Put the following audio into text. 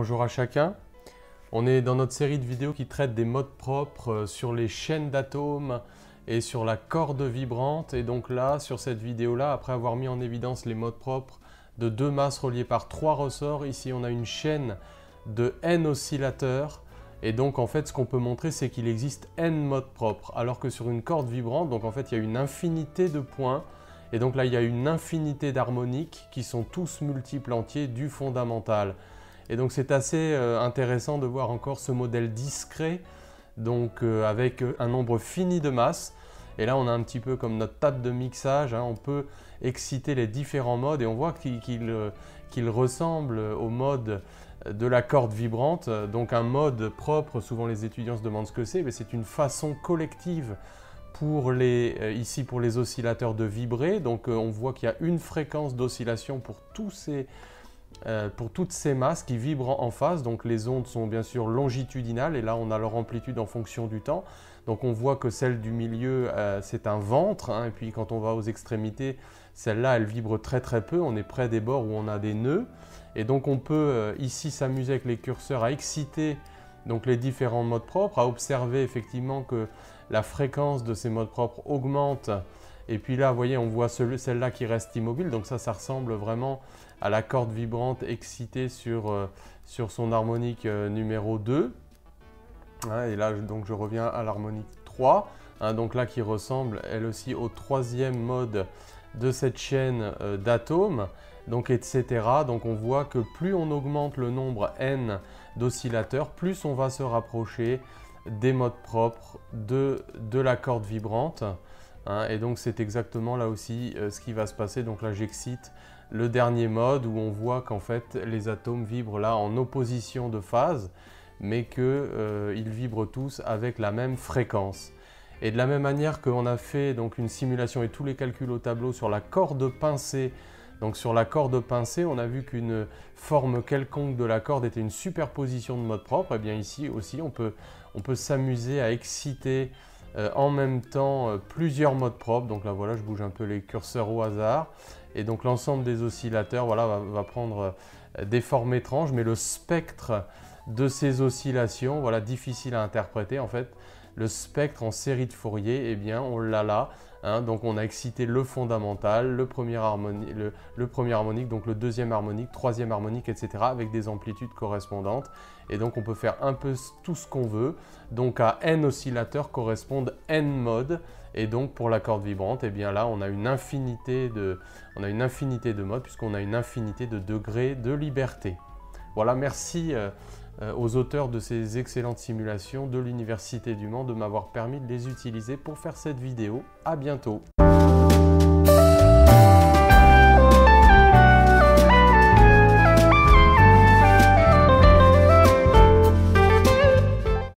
Bonjour à chacun. On est dans notre série de vidéos qui traite des modes propres sur les chaînes d'atomes et sur la corde vibrante. Et donc là, sur cette vidéo-là, après avoir mis en évidence les modes propres de deux masses reliées par trois ressorts, ici on a une chaîne de n oscillateurs. Et donc en fait, ce qu'on peut montrer, c'est qu'il existe n modes propres. Alors que sur une corde vibrante, donc en fait, il y a une infinité de points. Et donc là, il y a une infinité d'harmoniques qui sont tous multiples entiers du fondamental. Et donc c'est assez intéressant de voir encore ce modèle discret, donc avec un nombre fini de masses. Et là on a un petit peu comme notre table de mixage, hein, on peut exciter les différents modes et on voit qu'il ressemble au mode de la corde vibrante. Donc un mode propre, souvent les étudiants se demandent ce que c'est, mais c'est une façon collective pour ici pour les oscillateurs de vibrer. Donc on voit qu'il y a une fréquence d'oscillation pour toutes ces masses qui vibrent en phase. Donc les ondes sont bien sûr longitudinales et là on a leur amplitude en fonction du temps. Donc on voit que celle du milieu c'est un ventre, hein, et puis quand on va aux extrémités, celle-là elle vibre très très peu, on est près des bords où on a des nœuds. Et donc on peut ici s'amuser avec les curseurs à exciter donc les différents modes propres, à observer effectivement que la fréquence de ces modes propres augmente. Et puis là, vous voyez, on voit celle-là qui reste immobile. Donc ça ressemble vraiment à la corde vibrante excitée sur son harmonique numéro 2. Hein, et là, donc, je reviens à l'harmonique 3. Hein, donc là, qui ressemble, elle aussi, au troisième mode de cette chaîne d'atomes. Donc, etc. Donc on voit que plus on augmente le nombre n d'oscillateurs, plus on va se rapprocher des modes propres de la corde vibrante. Hein, et donc c'est exactement là aussi ce qui va se passer. Donc là j'excite le dernier mode où on voit qu'en fait les atomes vibrent là en opposition de phase, mais qu'ils vibrent tous avec la même fréquence. Et de la même manière qu'on a fait donc une simulation et tous les calculs au tableau sur la corde pincée. Donc sur la corde pincée, on a vu qu'une forme quelconque de la corde était une superposition de modes propres. Et bien ici aussi, on peut s'amuser à exciter en même temps plusieurs modes propres. Donc là voilà, je bouge un peu les curseurs au hasard. Et donc l'ensemble des oscillateurs voilà, va prendre des formes étranges, mais le spectre de ces oscillations, voilà, difficile à interpréter en fait. Le spectre en série de Fourier, eh bien on l'a là. Hein, donc on a excité le fondamental, le premier harmonique, donc le deuxième harmonique, troisième harmonique, etc. avec des amplitudes correspondantes. Et donc on peut faire un peu tout ce qu'on veut. Donc à n oscillateurs correspondent n modes. Et donc pour la corde vibrante, eh bien là on a une infinité de modes puisqu'on a une infinité de degrés de liberté. Voilà, merci aux auteurs de ces excellentes simulations de l'Université du Mans de m'avoir permis de les utiliser pour faire cette vidéo. À bientôt.